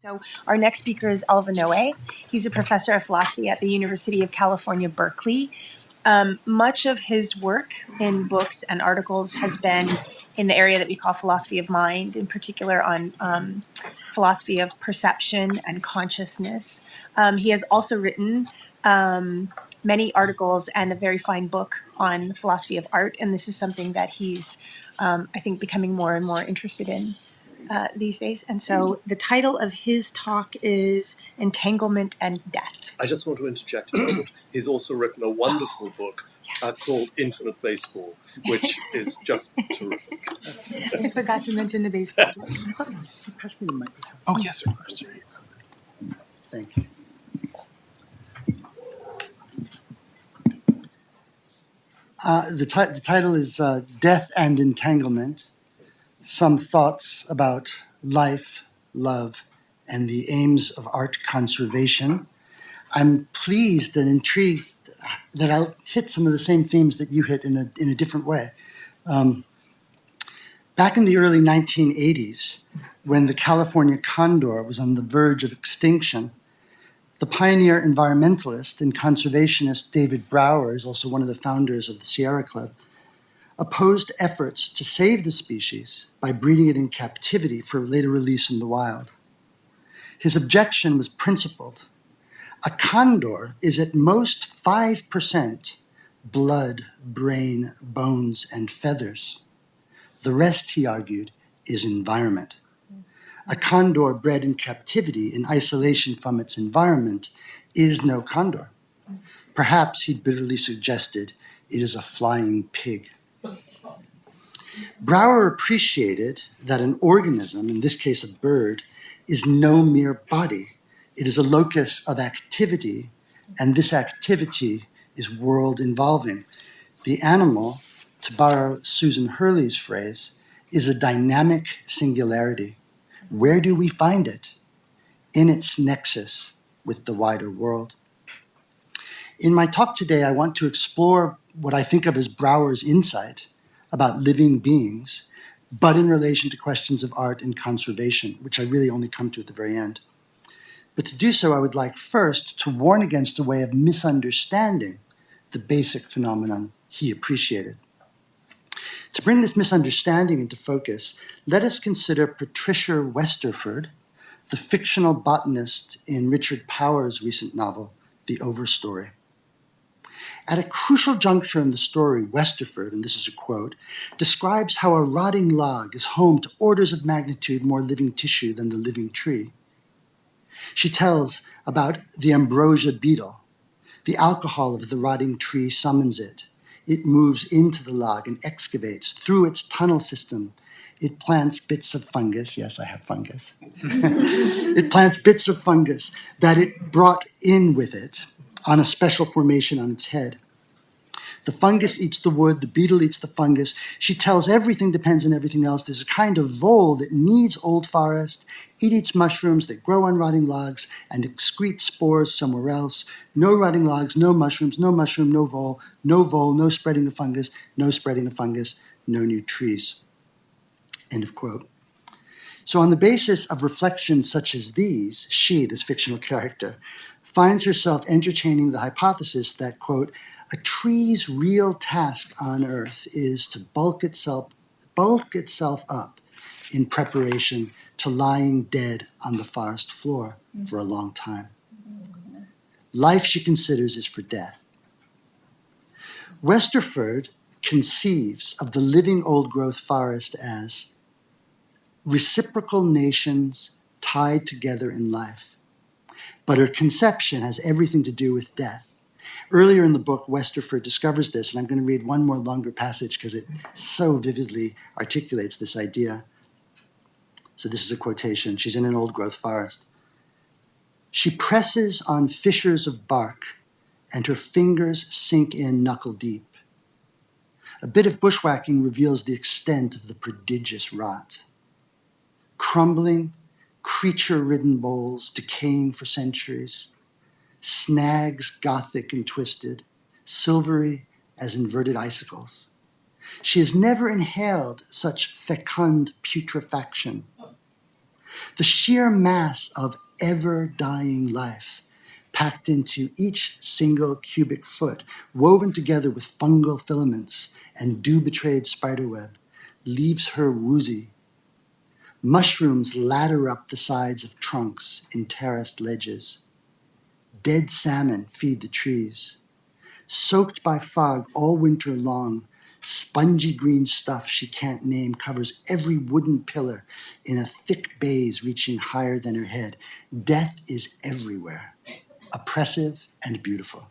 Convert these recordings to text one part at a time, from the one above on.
So our next speaker is Alva Noe. He's a professor of philosophy at the University of California, Berkeley. Much of his work in books and articles has been in the area that we call philosophy of mind, in particular on philosophy of perception and consciousness. He has also written many articles and a very fine book on philosophy of art, and this is something that he's, I think, becoming more and more interested in these days. And so the title of his talk is Entanglement and Death. I just want to interject a moment. He's also written a wonderful book called Infinite Baseball, which is just terrific. I forgot to mention the baseball. Pass me the microphone. Oh, yes, sir. Sorry. Thank you. The title is Death and Entanglement, Some Thoughts About Life, Love, and the Aims of Art Conservation. I'm pleased and intrigued that I'll hit some of the same themes that you hit in a different way. Back in the early 1980s, when the California condor was on the verge of extinction, the pioneer environmentalist and conservationist David Brower is also one of the founders of the Sierra Club, opposed efforts to save the species by breeding it in captivity for later release in the wild. His objection was principled. A condor is at most 5% blood, brain, bones, and feathers. The rest, he argued, is environment. A condor bred in captivity, in isolation from its environment, is no condor. Perhaps, he bitterly suggested, it is a flying pig. Brower appreciated that an organism, in this case a bird, is no mere body. It is a locus of activity, and this activity is world-involving. The animal, to borrow Susan Hurley's phrase, is a dynamic singularity. Where do we find it? In its nexus with the wider world. In my talk today, I want to explore what I think of as Brower's insight about living beings, but in relation to questions of art and conservation, which I really only come to at the very end. But to do so, I would like first to warn against a way of misunderstanding the basic phenomenon he appreciated. To bring this misunderstanding into focus, let us consider Patricia Westerford, the fictional botanist in Richard Power's recent novel, The Overstory. At a crucial juncture in the story, Westerford, and this is a quote, describes how a rotting log is home to orders of magnitude more living tissue than the living tree. She tells about the ambrosia beetle. The alcohol of the rotting tree summons it. It moves into the log and excavates through its tunnel system. It plants bits of fungus. Yes, I have fungus. It plants bits of fungus that it brought in with it on a special formation on its head. The fungus eats the wood, the beetle eats the fungus. She tells everything depends on everything else. There's a kind of vole that needs old forest. It eats mushrooms that grow on rotting logs and excrete spores somewhere else. No rotting logs, no mushrooms, no mushroom, no vole, no spreading of fungus, no spreading of fungus, no new trees. End of quote. So on the basis of reflections such as these, she, this fictional character, finds herself entertaining the hypothesis that, quote, a tree's real task on Earth is to bulk itself up in preparation to lying dead on the forest floor for a long time. Life, she considers, is for death. Westerford conceives of the living old-growth forest as reciprocal nations tied together in life. But her conception has everything to do with death. Earlier in the book, Westerford discovers this, and I'm going to read one more longer passage because it so vividly articulates this idea. So this is a quotation. She's in an old-growth forest. She presses on fissures of bark, and her fingers sink in knuckle-deep. A bit of bushwhacking reveals the extent of the prodigious rot. Crumbling, creature-ridden bowls, decaying for centuries. Snags gothic and twisted, silvery as inverted icicles. She has never inhaled such fecund putrefaction. The sheer mass of ever-dying life packed into each single cubic foot, woven together with fungal filaments and dew-betrayed spiderweb, leaves her woozy. Mushrooms ladder up the sides of trunks in terraced ledges. Dead salmon feed the trees. Soaked by fog all winter long, spongy green stuff she can't name covers every wooden pillar in a thick baize reaching higher than her head. Death is everywhere, oppressive and beautiful.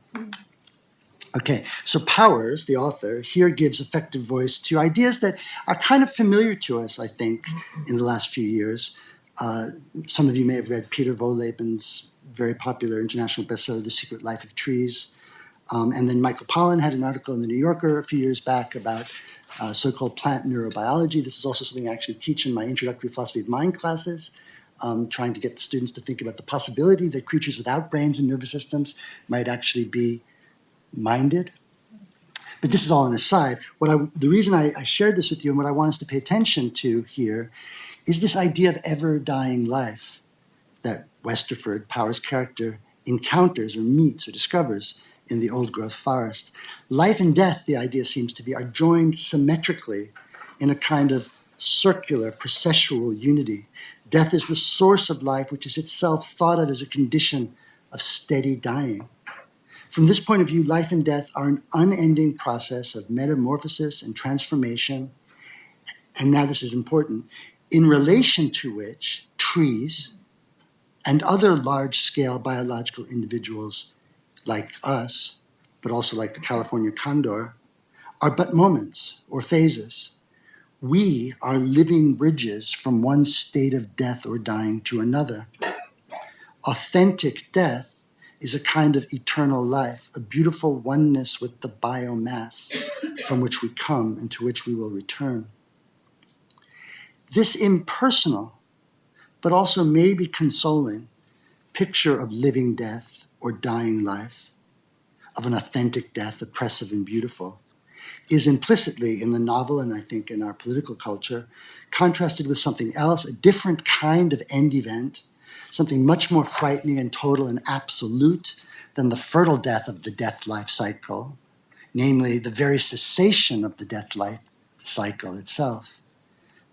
Okay, so Powers, the author, here gives effective voice to ideas that are kind of familiar to us, I think, in the last few years. Some of you may have read Peter Wohleben's very popular international bestseller, The Secret Life of Trees. And then Michael Pollan had an article in the New Yorker a few years back about so-called plant neurobiology. This is also something I actually teach in my introductory philosophy of mind classes, trying to get the students to think about the possibility that creatures without brains and nervous systems might actually be minded. But this is all an aside. The reason I shared this with you and what I want us to pay attention to here is this idea of ever-dying life that Westerford, Powers' character, encounters or meets or discovers in the old-growth forest. Life and death, the idea seems to be, are joined symmetrically in a kind of circular, processual unity. Death is the source of life, which is itself thought of as a condition of steady dying. From this point of view, life and death are an unending process of metamorphosis and transformation, and now this is important, in relation to which trees and other large-scale biological individuals like us, but also like the California condor, are but moments or phases. We are living bridges from one state of death or dying to another. Authentic death is a kind of eternal life, a beautiful oneness with the biomass from which we come and to which we will return. This impersonal, but also maybe consoling, picture of living death or dying life, of an authentic death, oppressive and beautiful, is implicitly in the novel, and I think in our political culture, contrasted with something else, a different kind of end event, something much more frightening and total and absolute than the fertile death of the death-life cycle, namely the very cessation of the death-life cycle itself.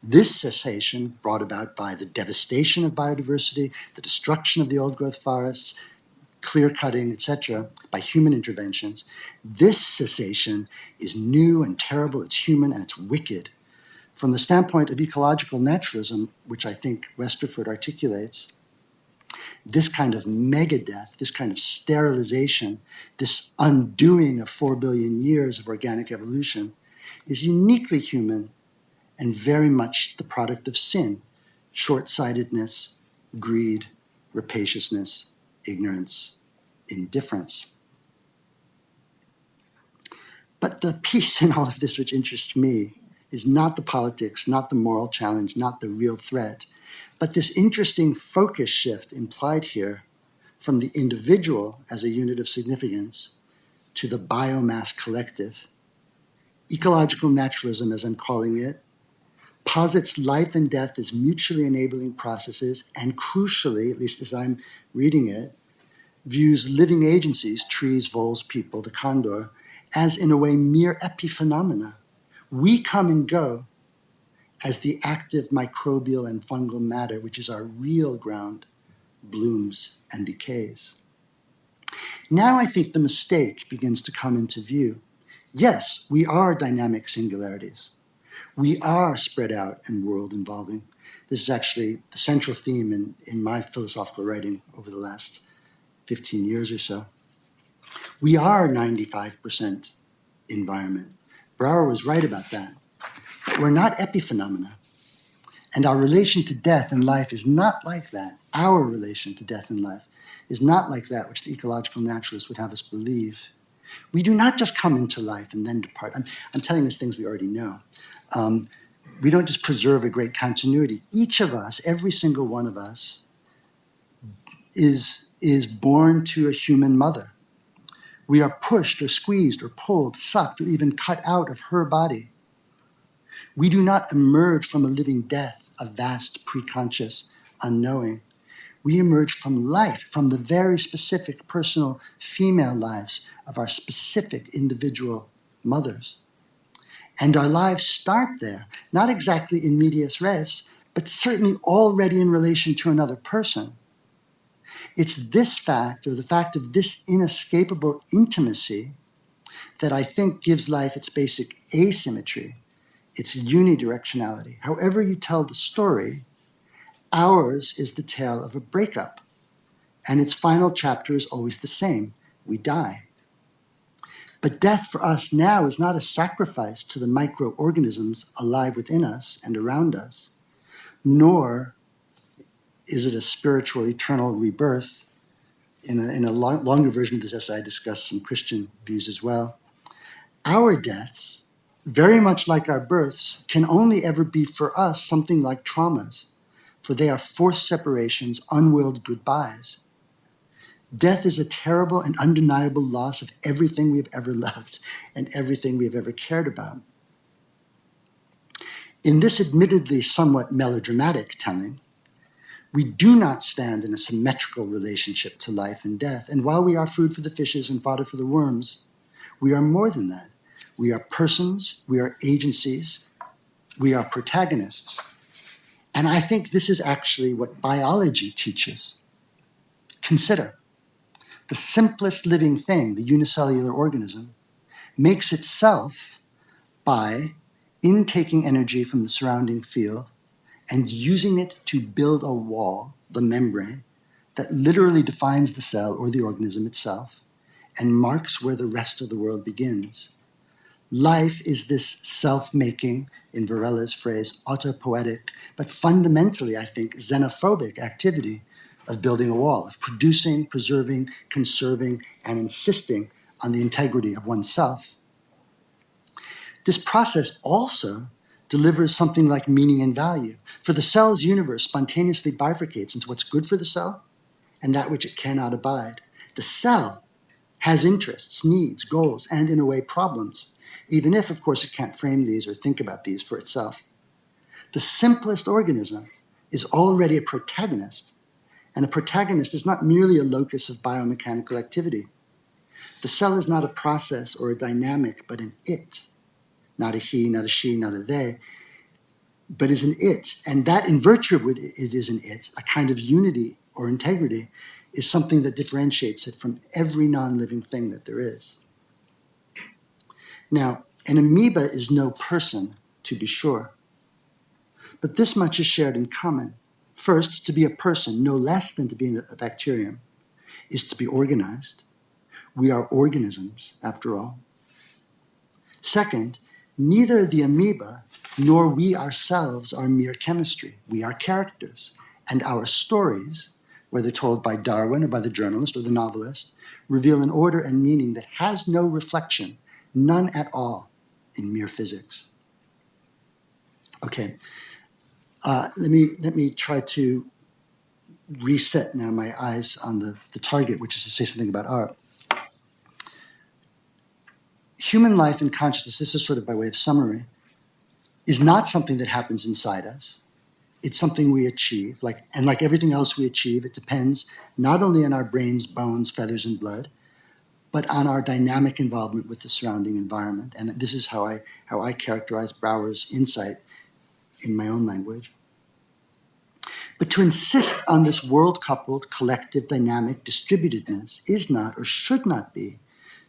This cessation, brought about by the devastation of biodiversity, the destruction of the old-growth forests, clear-cutting, etc., by human interventions, this cessation is new and terrible, it's human, and it's wicked. From the standpoint of ecological naturalism, which I think Westerford articulates, this kind of megadeath, this kind of sterilization, this undoing of 4 billion years of organic evolution is uniquely human and very much the product of sin, short-sightedness, greed, rapaciousness, ignorance, indifference. But the piece in all of this which interests me is not the politics, not the moral challenge, not the real threat, but this interesting focus shift implied here from the individual as a unit of significance to the biomass collective. Ecological naturalism, as I'm calling it, posits life and death as mutually enabling processes and crucially, at least as I'm reading it, views living agencies, trees, voles, people, the condor, as in a way mere epiphenomena. We come and go as the active microbial and fungal matter, which is our real ground, blooms and decays. Now I think the mistake begins to come into view. Yes, we are dynamic singularities. We are spread out and world involving. This is actually the central theme in my philosophical writing over the last 15 years or so. We are 95% environment. Brouwer was right about that. But we're not epiphenomena. And our relation to death and life is not like that. Our relation to death and life is not like that which the ecological naturalists would have us believe. We do not just come into life and then depart. I'm telling us things we already know. We don't just preserve a great continuity. Each of us, every single one of us, is born to a human mother. We are pushed or squeezed or pulled, sucked, or even cut out of her body. We do not emerge from a living death, a vast, preconscious, unknowing. We emerge from life, from the very specific personal female lives of our specific individual mothers. And our lives start there, not exactly in medias res, but certainly already in relation to another person. It's this fact, or the fact of this inescapable intimacy, that I think gives life its basic asymmetry, its unidirectionality. However you tell the story, ours is the tale of a breakup, and its final chapter is always the same. We die. But death for us now is not a sacrifice to the microorganisms alive within us and around us, nor is it a spiritual eternal rebirth. In a longer version of this essay, I discuss some Christian views as well. Our deaths, very much like our births, can only ever be for us something like traumas, for they are forced separations, unwilled goodbyes. Death is a terrible and undeniable loss of everything we have ever loved and everything we have ever cared about. In this admittedly somewhat melodramatic telling, we do not stand in a symmetrical relationship to life and death, and while we are food for the fishes and fodder for the worms, we are more than that. We are persons, we are agencies, we are protagonists. And I think this is actually what biology teaches. Consider, the simplest living thing, the unicellular organism, makes itself by intaking energy from the surrounding field and using it to build a wall, the membrane, that literally defines the cell or the organism itself and marks where the rest of the world begins. Life is this self-making, in Varela's phrase, autopoetic, but fundamentally, I think, xenophobic activity of building a wall, of producing, preserving, conserving, and insisting on the integrity of oneself. This process also delivers something like meaning and value. For the cell's universe spontaneously bifurcates into what's good for the cell and that which it cannot abide. The cell has interests, needs, goals, and in a way problems, even if, of course, it can't frame these or think about these for itself. The simplest organism is already a protagonist, and a protagonist is not merely a locus of biomechanical activity. The cell is not a process or a dynamic, but an it. Not a he, not a she, not a they, but is an it. And that, in virtue of it is an it, a kind of unity or integrity, is something that differentiates it from every non-living thing that there is. Now, an amoeba is no person, to be sure, but this much is shared in common. First, to be a person, no less than to be a bacterium, is to be organized. We are organisms, after all. Second, neither the amoeba nor we ourselves are mere chemistry. We are characters, and our stories, whether told by Darwin or by the journalist or the novelist, reveal an order and meaning that has no reflection, none at all, in mere physics. Okay, let me try to reset now my eyes on the target, which is to say something about art. Human life and consciousness, this is sort of by way of summary, is not something that happens inside us. It's something we achieve, and like everything else we achieve, it depends not only on our brains, bones, feathers, and blood, but on our dynamic involvement with the surrounding environment. And this is how I characterize Brouwer's insight in my own language. But to insist on this world-coupled, collective, dynamic distributedness is not or should not be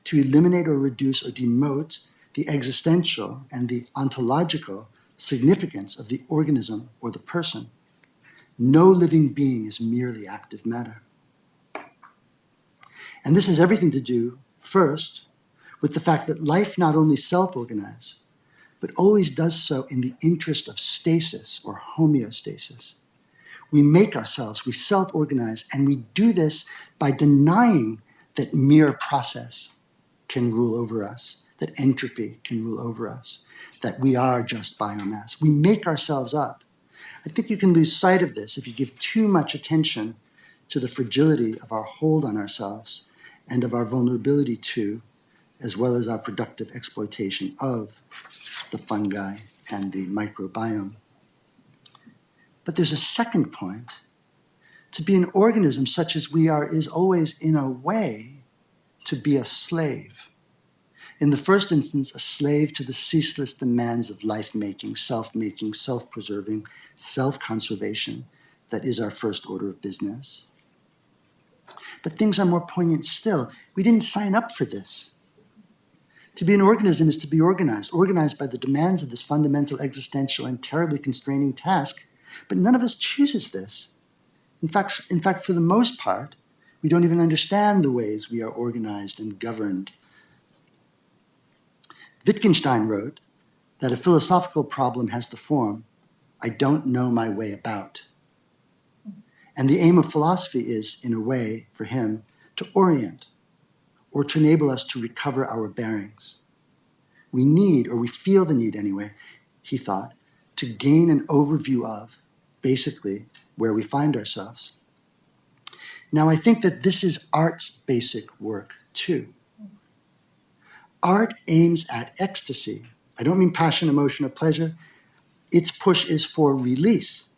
to eliminate or reduce or demote the existential and the ontological significance of the organism or the person. No living being is merely active matter. And this has everything to do, first, with the fact that life not only self-organizes, but always does so in the interest of stasis or homeostasis. We make ourselves, we self-organize, and we do this by denying that mere process can rule over us, that entropy can rule over us, that we are just biomass. We make ourselves up. I think you can lose sight of this if you give too much attention to the fragility of our hold on ourselves and of our vulnerability to, as well as our productive exploitation of, the fungi and the microbiome. But there's a second point To be an organism such as we are is always, in a way, to be a slave. In the first instance, a slave to the ceaseless demands of life-making, self-preserving, self-conservation that is our first order of business. But things are more poignant still. We didn't sign up for this. To be an organism is to be organized by the demands of this fundamental, existential, and terribly constraining task. But none of us chooses this. In fact, for the most part, we don't even understand the ways we are organized and governed. Wittgenstein wrote that a philosophical problem has the form, I don't know my way about. And the aim of philosophy is, in a way, for him, to orient, or to enable us to recover our bearings. We need, or we feel the need anyway, he thought, to gain an overview of, basically, where we find ourselves. Now, I think that this is art's basic work, too. Art aims at ecstasy. I don't mean passion, emotion, or pleasure. Its push is for release.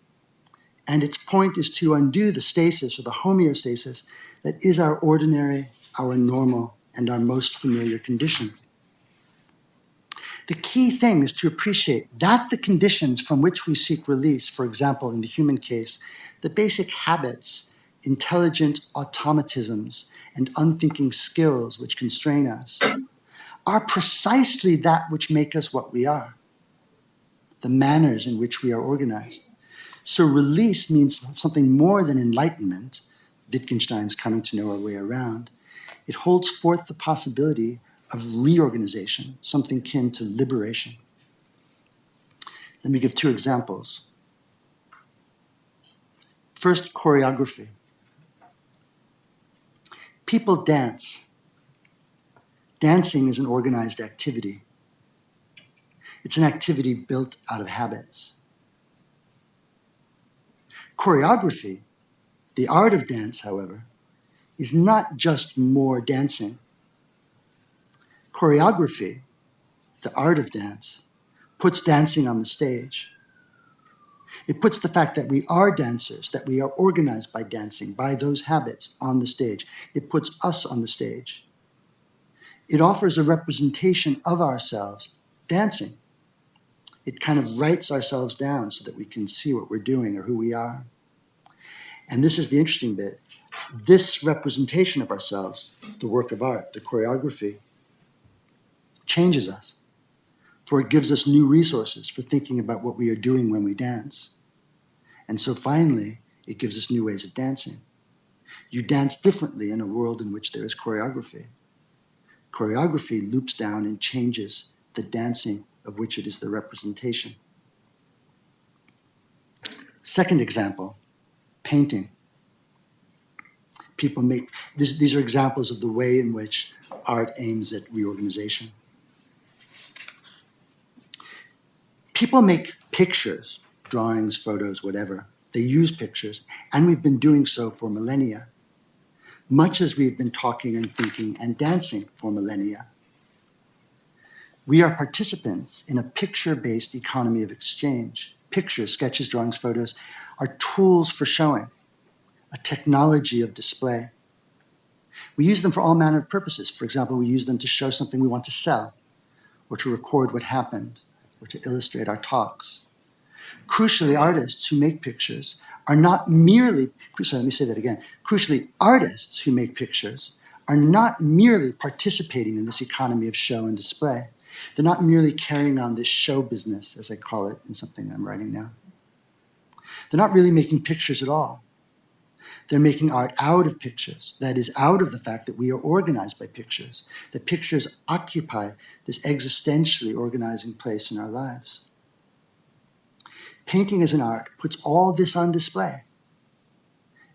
And its point is to undo the stasis or the homeostasis that is our ordinary, our normal, and our most familiar condition. The key thing is to appreciate that the conditions from which we seek release, for example, in the human case, the basic habits, intelligent automatisms, and unthinking skills which constrain us, are precisely that which make us what we are, the manners in which we are organized. So release means something more than enlightenment, Wittgenstein's coming to know our way around. It holds forth the possibility of reorganization, something akin to liberation. Let me give two examples. First, choreography. People dance. Dancing is an organized activity. It's an activity built out of habits. Choreography, the art of dance, however, is not just more dancing. Choreography, the art of dance, puts dancing on the stage. It puts the fact that we are dancers, that we are organized by dancing, by those habits on the stage. It puts us on the stage. It offers a representation of ourselves dancing. It kind of writes ourselves down so that we can see what we're doing or who we are. And this is the interesting bit. This representation of ourselves, the work of art, the choreography, changes us, for it gives us new resources for thinking about what we are doing when we dance. And so finally, it gives us new ways of dancing. You dance differently in a world in which there is choreography. Choreography loops down and changes the dancing of which it is the representation. Second example, painting. People make, these are examples of the way in which art aims at reorganization. People make pictures, drawings, photos, whatever. They use pictures, and we've been doing so for millennia, much as we've been talking and thinking and dancing for millennia. We are participants in a picture-based economy of exchange. Pictures, sketches, drawings, photos are tools for showing, a technology of display. We use them for all manner of purposes. For example, we use them to show something we want to sell, or to record what happened, or to illustrate our talks. Crucially, artists who make pictures are not merely, let me say that again. Crucially, artists who make pictures are not merely participating in this economy of show and display. They're not merely carrying on this show business, as I call it in something I'm writing now. They're not really making pictures at all. They're making art out of pictures, that is, out of the fact that we are organized by pictures, that pictures occupy this existentially organizing place in our lives. Painting as an art puts all this on display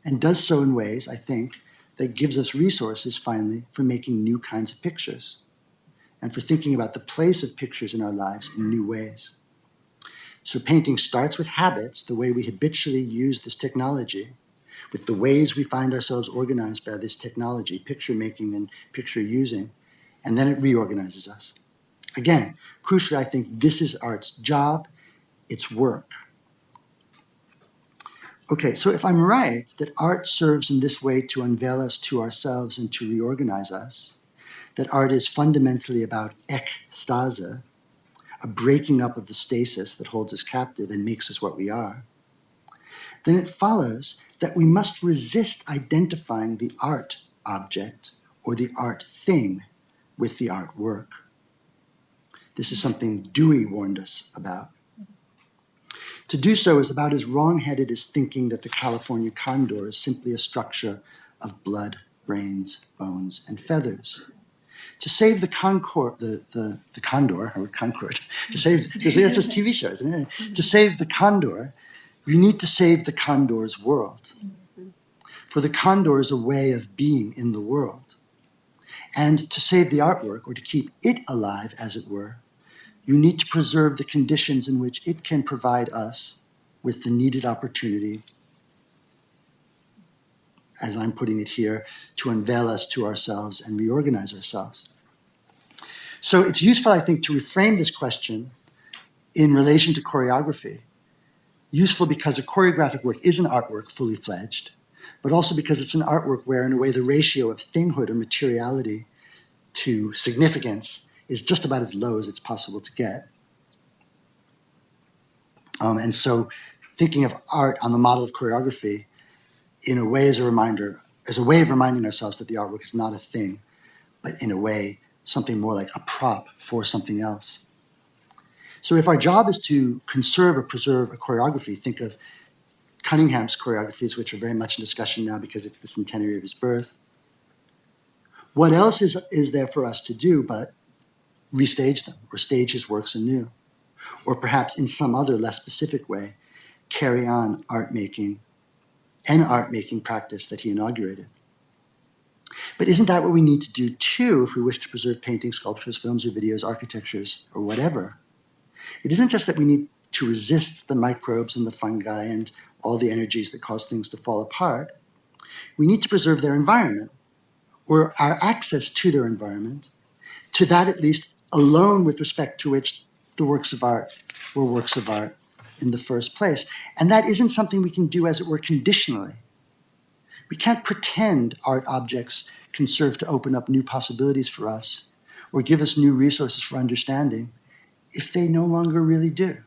and does so in ways, I think, that gives us resources, finally, for making new kinds of pictures and for thinking about the place of pictures in our lives in new ways. So painting starts with habits, the way we habitually use this technology, with the ways we find ourselves organized by this technology, picture making and picture using, and then it reorganizes us. Again, crucially, I think this is art's job, its work. Okay, so if I'm right that art serves in this way to unveil us to ourselves and to reorganize us, that art is fundamentally about ekstase, a breaking up of the stasis that holds us captive and makes us what we are, then it follows that we must resist identifying the art object or the art thing with the artwork. This is something Dewey warned us about. To do so is about as wrong-headed as thinking that the California condor is simply a structure of blood, brains, bones, and feathers. To save the condor, or Concord, to save, because that's just TV show, isn't it? To save the condor, you need to save the condor's world. For the condor is a way of being in the world. And to save the artwork, or to keep it alive, as it were, you need to preserve the conditions in which it can provide us with the needed opportunity, as I'm putting it here, to unveil us to ourselves and reorganize ourselves. So it's useful, I think, to reframe this question in relation to choreography. Useful because a choreographic work is an artwork fully fledged, but also because it's an artwork where, in a way, the ratio of thinghood or materiality to significance is just about as low as it's possible to get. And so thinking of art on the model of choreography in a way as a reminder, as a way of reminding ourselves that the artwork is not a thing, but in a way, something more like a prop for something else. So if our job is to conserve or preserve a choreography, think of Cunningham's choreographies, which are very much in discussion now because it's the centenary of his birth. What else is there for us to do but restage them or stage his works anew? Or perhaps in some other less specific way, carry on an art-making practice that he inaugurated. But isn't that what we need to do too if we wish to preserve paintings, sculptures, films or videos, architectures, or whatever? It isn't just that we need to resist the microbes and the fungi and all the energies that cause things to fall apart. We need to preserve their environment, or our access to their environment, to that at least alone with respect to which the works of art were works of art in the first place. And that isn't something we can do, as it were, conditionally. We can't pretend art objects can serve to open up new possibilities for us or give us new resources for understanding if they no longer really do.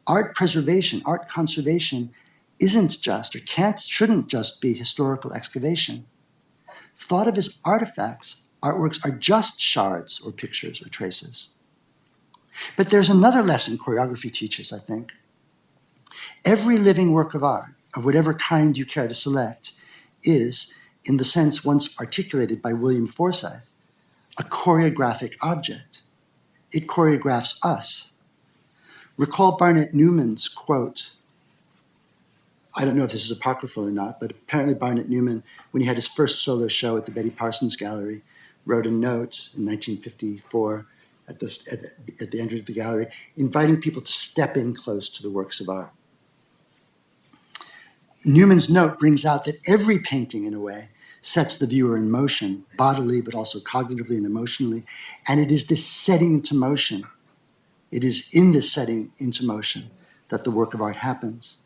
Art preservation, art conservation isn't just, or shouldn't just be historical excavation. Thought of as artifacts, artworks are just shards or pictures or traces. But there's another lesson choreography teaches, I think. Every living work of art, of whatever kind you care to select, is, in the sense once articulated by William Forsythe, a choreographic object. It choreographs us. Recall Barnett Newman's quote. I don't know if this is apocryphal or not, but apparently Barnett Newman, when he had his first solo show at the Betty Parsons Gallery, wrote a note in 1954 at the entrance of the gallery, inviting people to step in close to the works of art. Newman's note brings out that every painting, in a way, sets the viewer in motion, bodily, but also cognitively and emotionally. And it is this setting into motion, it is in this setting into motion that the work of art happens.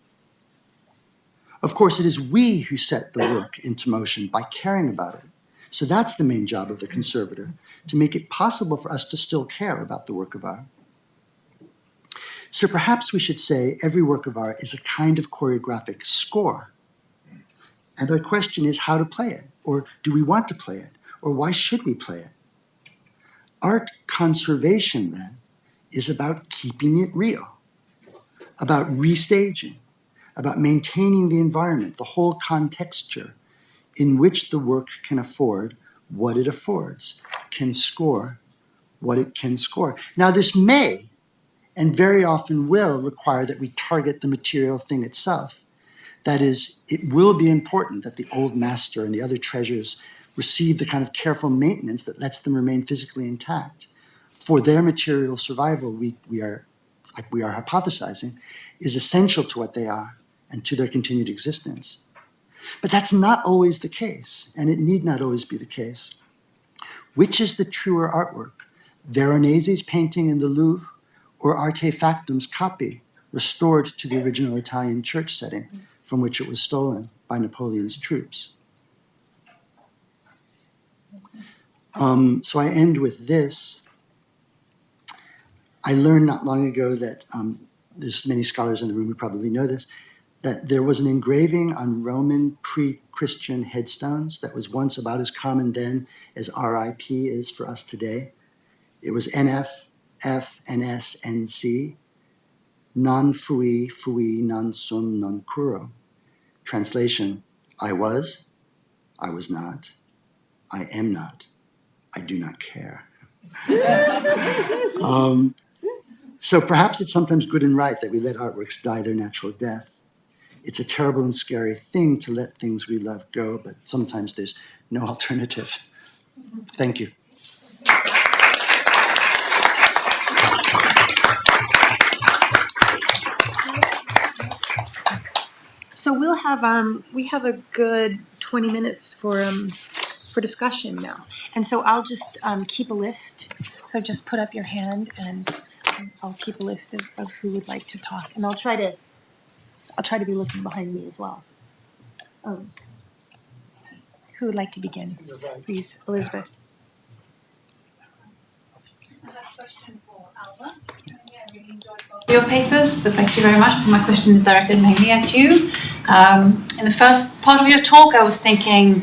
Of course, it is we who set the work into motion by caring about it. So that's the main job of the conservator, to make it possible for us to still care about the work of art. So perhaps we should say every work of art is a kind of choreographic score. And our question is how to play it, or do we want to play it, or why should we play it? Art conservation, then, is about keeping it real, about restaging, about maintaining the environment, the whole contexture in which the work can afford what it affords, can score what it can score. Now, this may, and very often will, require that we target the material thing itself. That is, it will be important that the old master and the other treasures receive the kind of careful maintenance that lets them remain physically intact. For their material survival, we are hypothesizing, is essential to what they are and to their continued existence. But that's not always the case, and it need not always be the case. Which is the truer artwork, Veronese's painting in the Louvre or Artefactum's copy restored to the original Italian church setting from which it was stolen by Napoleon's troops. So I end with this. I learned not long ago that there's many scholars in the room who probably know this, that there was an engraving on Roman pre-Christian headstones that was once about as common then as RIP is for us today. It was NF, F, NS, NC, non fui, fui, non sum, non curo. Translation, I was not, I am not, I do not care. So perhaps it's sometimes good and right that we let artworks die their natural death. It's a terrible and scary thing to let things we love go, but sometimes there's no alternative. Thank you. So we have a good 20 minutes for discussion now, and so I'll just keep a list. So just put up your hand, and I'll keep a list of who would like to talk, and I'll try to be looking behind me as well. Who would like to begin, please, Elizabeth? I have a question for Alva. I really enjoyed both your papers, so thank you very much. My question is directed mainly at you. In the first part of your talk, I was thinking,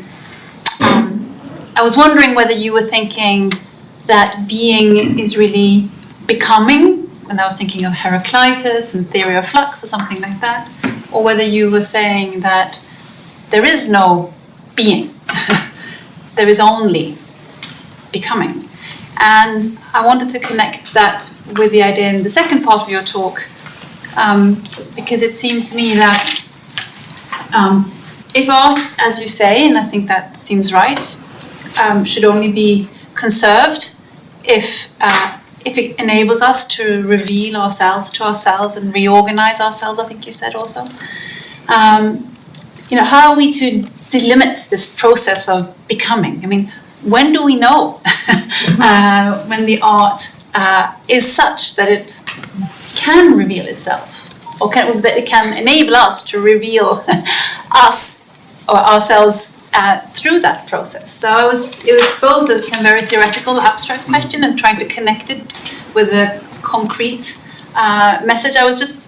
I was wondering whether you were thinking that being is really becoming, and I was thinking of Heraclitus and theory of flux or something like that, or whether you were saying that there is no being, there is only becoming. And I wanted to connect that with the idea in the second part of your talk, because it seemed to me that if art, as you say, and I think that seems right, should only be conserved if it enables us to reveal ourselves to ourselves and reorganize ourselves, I think you said also. How are we to delimit this process of becoming? I mean, when do we know when the art is such that it can reveal itself, or that it can enable us to reveal us or ourselves through that process? So it was both a kind of very theoretical, abstract question and trying to connect it with a concrete message. I was just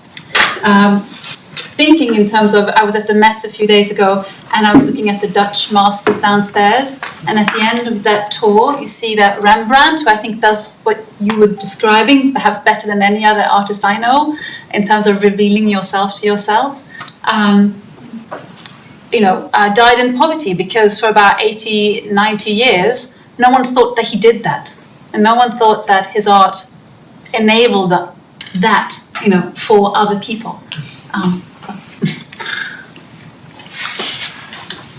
thinking in terms of, I was at the Met a few days ago, and I was looking at the Dutch masters downstairs, and at the end of that tour you see that Rembrandt, who I think does what you were describing perhaps better than any other artist I know in terms of revealing yourself to yourself, died in poverty because for about 80, 90 years no one thought that he did that, and no one thought that his art enabled that for other people.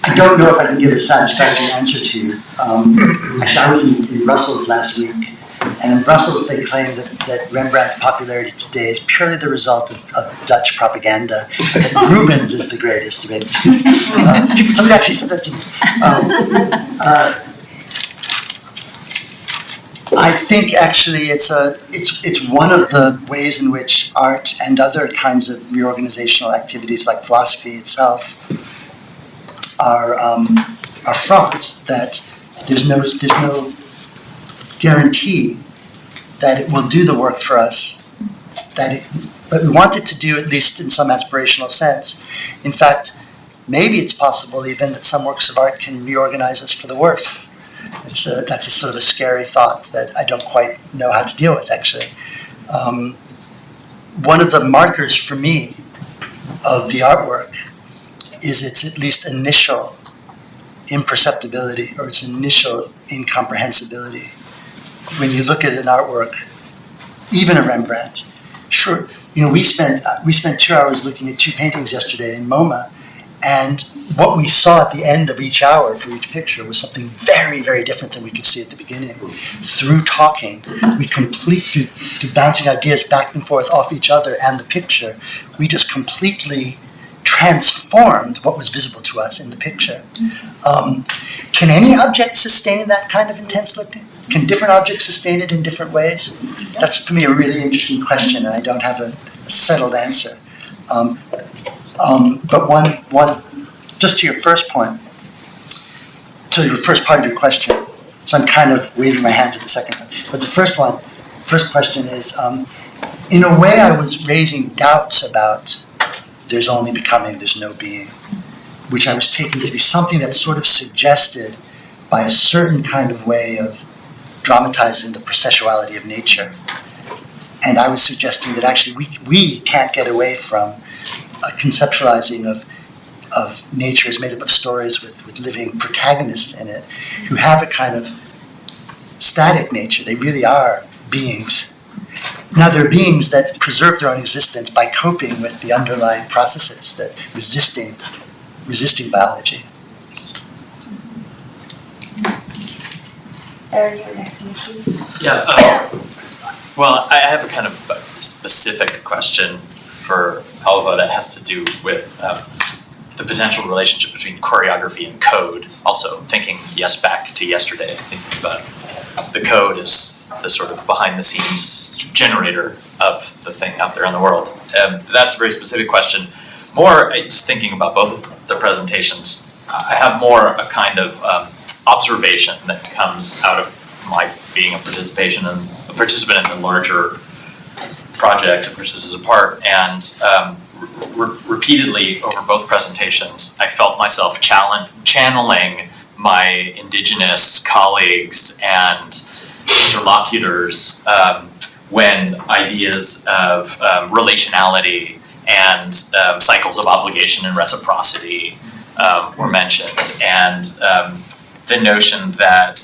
I don't know if I can give a satisfactory answer to you. Actually, I was in Brussels last week, and in Brussels they claim that Rembrandt's popularity today is purely the result of Dutch propaganda, that Rubens is the greatest. Somebody actually said that to me. I think actually it's one of the ways in which art and other kinds of reorganizational activities like philosophy itself are fraught, that there's no guarantee that it will do the work for us, but we want it to do, at least in some aspirational sense. In fact, maybe it's possible even that some works of art can reorganize us for the worse. That's a sort of a scary thought that I don't quite know how to deal with, actually. One of the markers for me of the artwork is its at least initial imperceptibility or its initial incomprehensibility. When you look at an artwork, even a Rembrandt, sure, we spent 2 hours looking at 2 paintings yesterday in MoMA, and what we saw at the end of each hour for each picture was something very, very different than we could see at the beginning. Through talking, through bouncing ideas back and forth off each other and the picture, we just completely transformed what was visible to us in the picture. Can any object sustain that kind of intense looking? Can different objects sustain it in different ways? That's, for me, a really interesting question, and I don't have settled answer. But one, just to your first point, to your first part of your question, so I'm kind of waving my hand to the second one. But the first question is, in a way I was raising doubts about there's only becoming, there's no being, which I was taking to be something that's sort of suggested by a certain kind of way of dramatizing the processuality of nature. And I was suggesting that actually we can't get away from a conceptualizing of nature is made up of stories with living protagonists in it who have a kind of static nature. They really are beings. Now they're beings that preserve their own existence by coping with the underlying processes that resisting biology. Aaron, you're next in the queue. Yeah, well, I have a kind of specific question for Alva that has to do with the potential relationship between choreography and code. Also thinking back to yesterday, thinking about the code as the sort of behind the scenes generator of the thing out there in the world. That's a very specific question. More just thinking about both of the presentations, I have more a kind of observation that comes out of my being a participant in the larger project of which this is a part, and repeatedly over both presentations, I felt myself channeling my Indigenous colleagues and interlocutors when ideas of relationality and cycles of obligation and reciprocity were mentioned, and the notion that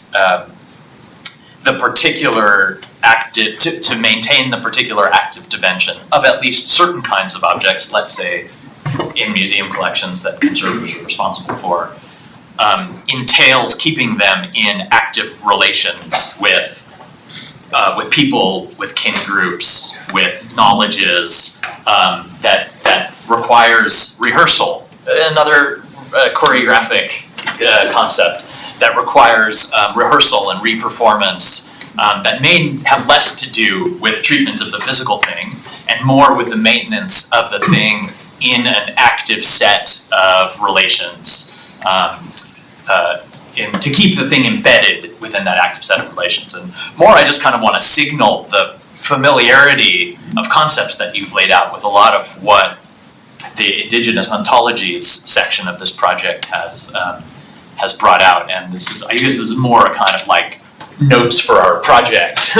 the particular active, to maintain the particular active dimension of at least certain kinds of objects, let's say in museum collections that conservators are responsible for, entails keeping them in active relations with people, with kin groups, with knowledges that requires rehearsal. Another choreographic concept that requires rehearsal and reperformance that may have less to do with treatment of the physical thing and more with the maintenance of the thing in an active set of relations, to keep the thing embedded within that active set of relations. And more, I just kind of want to signal the familiarity of concepts that you've laid out with a lot of what the Indigenous ontologies section of this project has brought out. And this is, I guess, this is more a kind of like notes for our project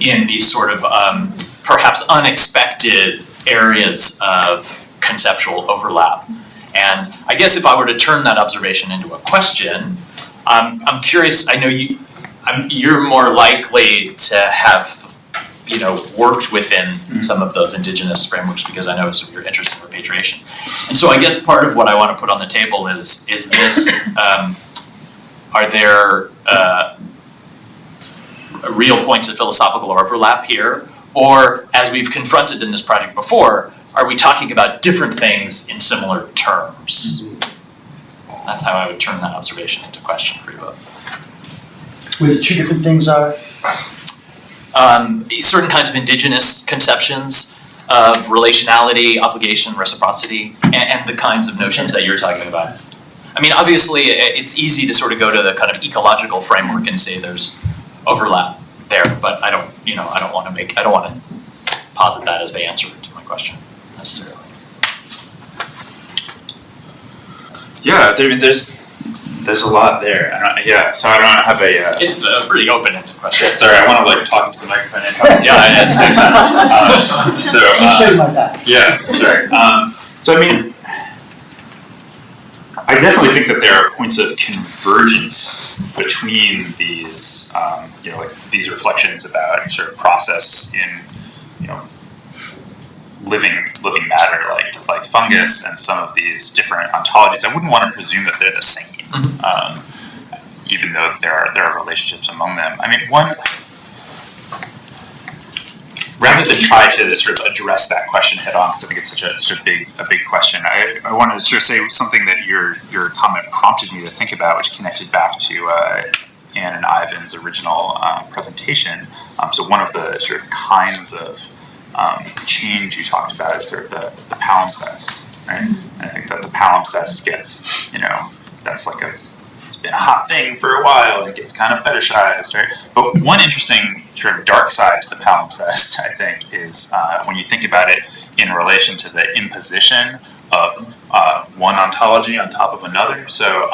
in these sort of perhaps unexpected areas of conceptual overlap. And I guess if I were to turn that observation into a question, I'm curious. I know you're more likely to have worked within some of those Indigenous frameworks because I know of your interest in repatriation. And so I guess part of what I want to put on the table is this: are there real points of philosophical overlap here, or as we've confronted in this project before, are we talking about different things in similar terms? That's how I would turn that observation into question for you both. With two different things are? Certain kinds of Indigenous conceptions of relationality, obligation, reciprocity, and the kinds of notions that you're talking about. I mean, obviously, it's easy to sort of go to the kind of ecological framework and say there's overlap there, but I don't want to posit that as the answer to my question necessarily. Yeah, I mean, there's a lot there. So I don't have a. It's a pretty open-ended question. Sorry, I want to talk into the microphone and talk. Yeah, at the same time. Yeah, sorry. So I mean, I definitely think that there are points of convergence between these, these reflections about sort of process in, living matter like fungus and some of these different ontologies. I wouldn't want to presume that they're the same, even though there are relationships among them. I mean, rather than try to sort of address that question head on, because I think it's such a big question, I want to sort of say something that your comment prompted me to think about, which connected back to Anne and Ivan's original presentation. So one of the sort of kinds of change you talked about is sort of the palimpsest, right? And I think that the palimpsest gets, that's like it's been a hot thing for a while, and it gets kind of fetishized, right? But one interesting sort of dark side to the palimpsest, I think, is when you think about it in relation to the imposition of one ontology on top of another. So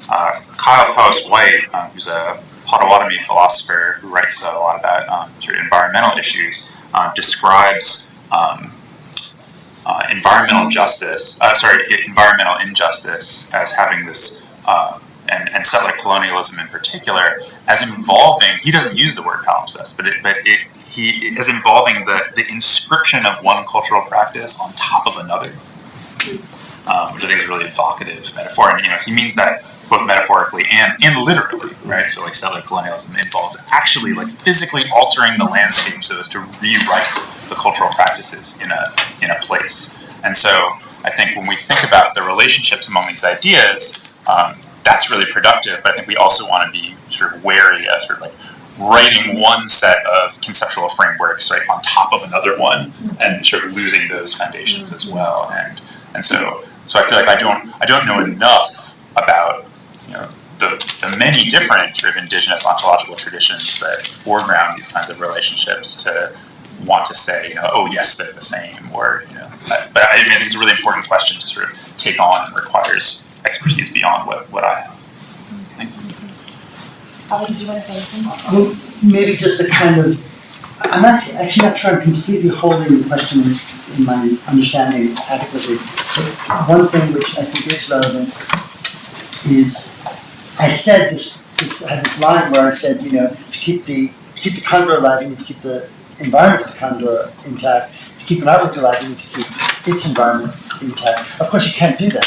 Kyle Powys-White, who's a Potawatomi philosopher who writes a lot about sort of environmental issues, describes environmental injustice as having this, and settler colonialism in particular, as involving, he doesn't use the word palimpsest, but he is involving the inscription of one cultural practice on top of another, which I think is a really evocative metaphor. And he means that both metaphorically and literally, right? So like settler colonialism involves actually like physically altering the landscape so as to rewrite the cultural practices in a place. And so I think when we think about the relationships among these ideas, that's really productive. But I think we also want to be sort of wary of sort of like writing one set of conceptual frameworks right on top of another one, and sort of losing those foundations as well. And so I feel like I don't know enough about the many different sort of indigenous ontological traditions that foreground these kinds of relationships to want to say, oh yes, they're the same, or but I think it's a really important question to sort of take on, and requires expertise beyond what I have. Did you want to say anything? Well, maybe just a kind of, I'm actually not sure I'm completely holding the question in my understanding adequately. But one thing which I think is relevant is, I said this. I had this line where I said, to keep the condor alive, you need to keep the environment of the condor intact. To keep an artwork alive, you need to keep its environment intact. Of course, you can't do that.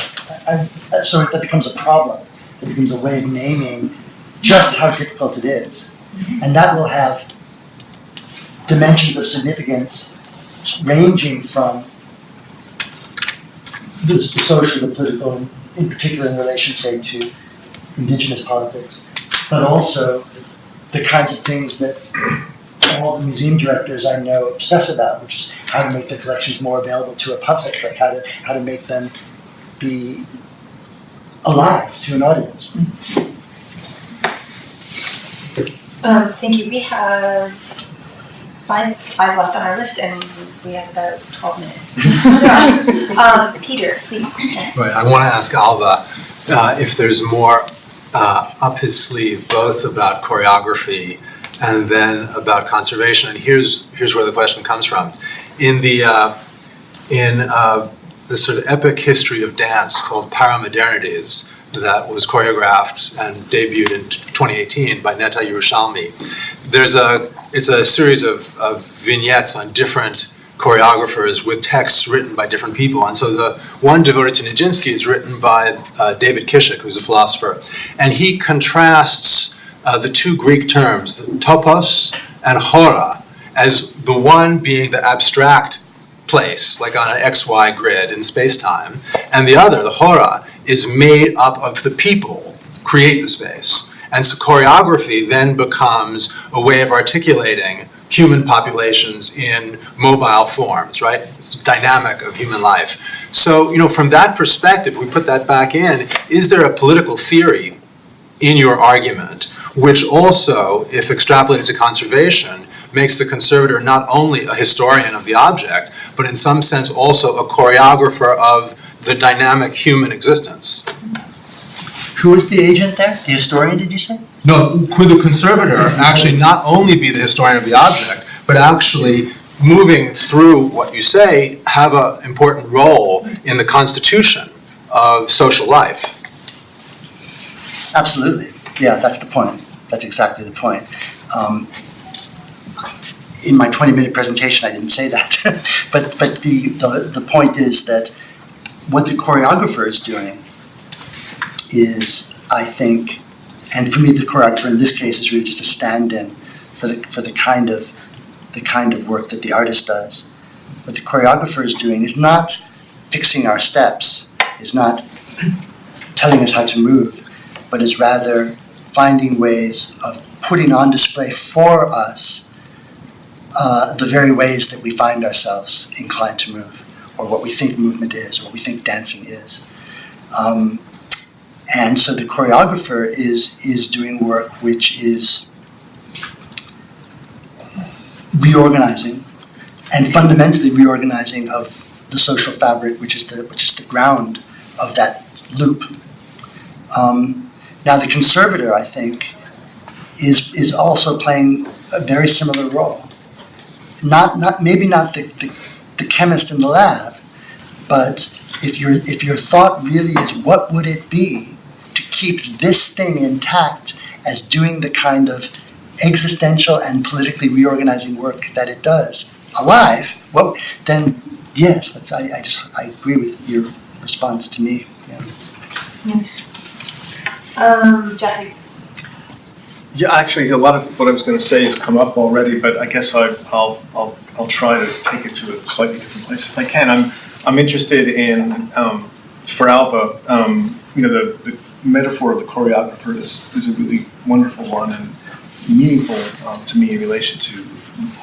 So that becomes a problem. It becomes a way of naming just how difficult it is. And that will have dimensions of significance ranging from the social, the political, in particular in relation, say, to indigenous politics, but also the kinds of things that all the museum directors I know obsess about, which is how to make their collections more available to a public, like how to make them be alive to an audience. Thank you. We have five left on our list, and we have about 12 minutes. So, Peter, please, next. Right, I want to ask Alva if there's more up his sleeve, both about choreography and then about conservation. And here's where the question comes from. In the sort of epic history of dance called Paramodernities, that was choreographed and debuted in 2018 by Netta Yerushalmi. It's a series of vignettes on different choreographers with texts written by different people. And so the one devoted to Nijinsky is written by David Kishik, who's a philosopher. And he contrasts the two Greek terms, the topos and hora, as the one being the abstract place, like on an XY grid in space-time, and the other, the hora, is made up of the people create the space. And so choreography then becomes a way of articulating human populations in mobile forms, right? It's the dynamic of human life. So, from that perspective, we put that back in, is there a political theory in your argument which also, if extrapolated to conservation, makes the conservator not only a historian of the object, but in some sense also a choreographer of the dynamic human existence? Who is the agent there? The historian, did you say? No, could the conservator actually not only be the historian of the object, but actually, moving through what you say, have an important role in the constitution of social life? Absolutely. Yeah, that's the point. That's exactly the point. In my 20-minute presentation, I didn't say that. but the point is that what the choreographer is doing is, I think, and for me the choreographer in this case is really just a stand-in for the kind of work that the artist does. What the choreographer is doing is not fixing our steps, is not telling us how to move, but is rather finding ways of putting on display for us the very ways that we find ourselves inclined to move, or what we think movement is, or what we think dancing is. And so the choreographer is doing work which is reorganizing, and fundamentally reorganizing of the social fabric, which is the ground of that loop. Now the conservator, I think, is also playing a very similar role. Maybe not the chemist in the lab, but if your thought really is what would it be to keep this thing intact as doing the kind of existential and politically reorganizing work that it does alive, well then yes, I agree with your response to me. Yeah. Nice. Jeffrey. Yeah, actually, a lot of what I was going to say has come up already, but I guess I'll try to take it to a slightly different place if I can. I'm interested in for Alva, the metaphor of the choreographer is a really wonderful one and meaningful to me in relation to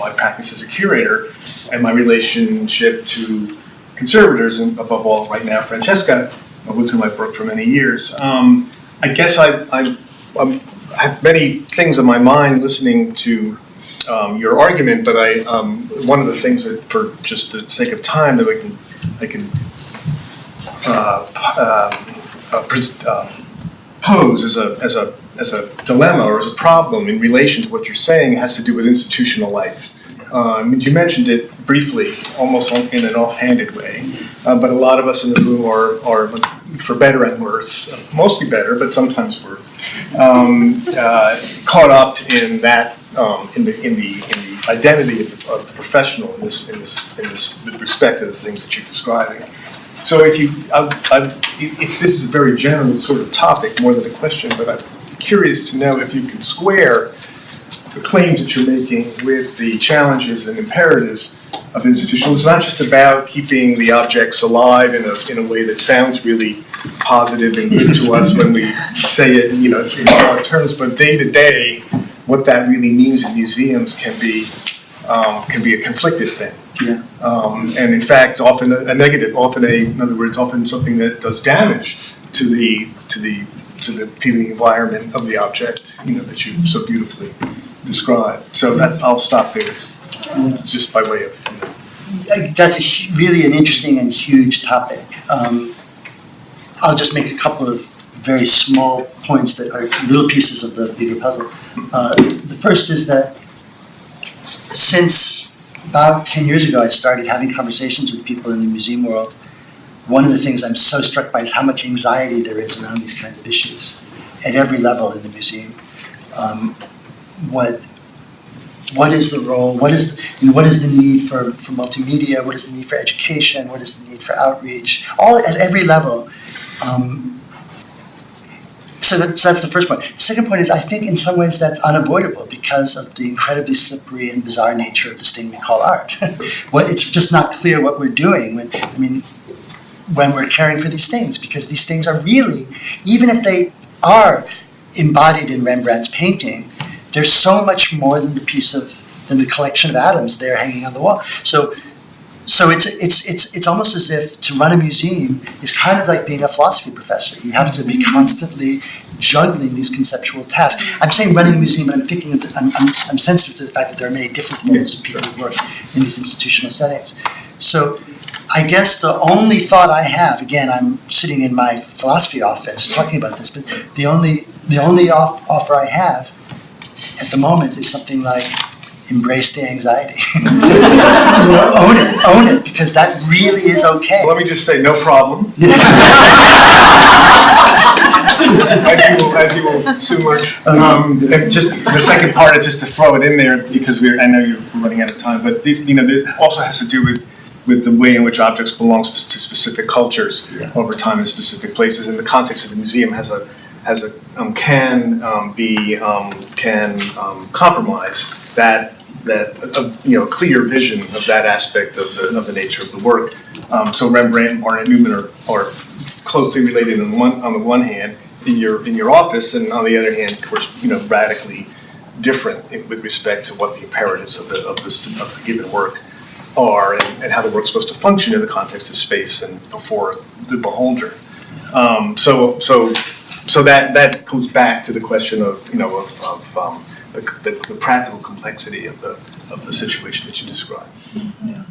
my practice as a curator and my relationship to conservators, and above all, right now, Francesca, with whom I've worked for many years. I guess I have many things on my mind listening to your argument, but one of the things that, for just the sake of time, that I can pose as a dilemma or as a problem in relation to what you're saying has to do with institutional life. You mentioned it briefly, almost in an offhanded way, but a lot of us in the room are for better and worse, mostly better, but sometimes worse, caught up in that, in the identity of the professional in this respect of the things that you're describing. So this is a very general sort of topic more than a question, but I'm curious to know if you can square the claims that you're making with the challenges and imperatives of institutions. It's not just about keeping the objects alive in a way that sounds really positive and good to us when we say it, in broad terms, but day to day, what that really means in museums can be a conflicted thing. Yeah. And in fact, often a negative, in other words, often something that does damage to the feeling environment of the object, that you so beautifully described. So I'll stop there. It's just by way of. That's really an interesting and huge topic. I'll just make a couple of very small points that are little pieces of the bigger puzzle. The first is that since about 10 years ago, I started having conversations with people in the museum world. One of the things I'm so struck by is how much anxiety there is around these kinds of issues at every level in the museum. What is the role? What is the need for multimedia? What is the need for education? What is the need for outreach? All at every level. So that's the first point. The second point is I think in some ways that's unavoidable because of the incredibly slippery and bizarre nature of this thing we call art. It's just not clear what we're doing when we're caring for these things, because these things are really, even if they are embodied in Rembrandt's painting, they're so much more than the collection of atoms there hanging on the wall. So it's almost as if to run a museum is kind of like being a philosophy professor. You have to be constantly juggling these conceptual tasks. I'm saying running a museum, but I'm thinking I'm sensitive to the fact that there are many different roles of people who work in these institutional settings. So I guess the only thought I have, again, I'm sitting in my philosophy office talking about this, but the only offer I have at the moment is something like embrace the anxiety. Own it, because that really is okay. Let me just say, no problem. as you will soon learn. Just the second part is just to throw it in there because I know you're running out of time, but it also has to do with the way in which objects belong to specific cultures over time in specific places. In the context of the museum, can compromise that clear vision of that aspect of the nature of the work. So Rembrandt and Barnett Newman are closely related on the one hand in your office, and on the other hand, of course, radically different with respect to what the imperatives of the given work are, and how the work's supposed to function in the context of space and before the beholder. So that goes back to the question of the practical complexity of the situation that you described. Yeah.